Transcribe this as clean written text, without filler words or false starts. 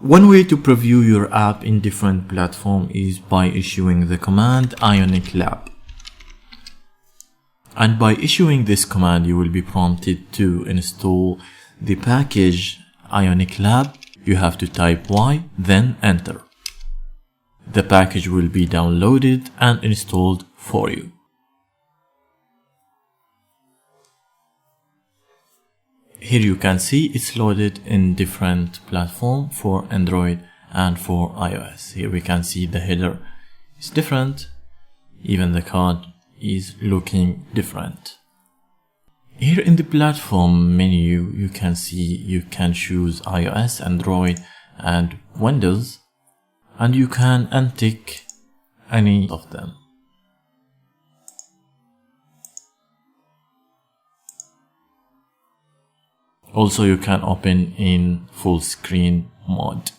One way to preview your app in different platforms is by issuing the command ionic lab. And by issuing this command, you will be prompted to install the package ionic lab. You have to type Y, then enter. The package will be downloaded and installed for you. Here you can see it's loaded in different platforms for Android and for iOS. Here we can see the header is different. Even the card is looking different. Here in the platform menu, you can see you can choose iOS, Android and Windows, and you can untick any of them. Also, you can open in full screen mode.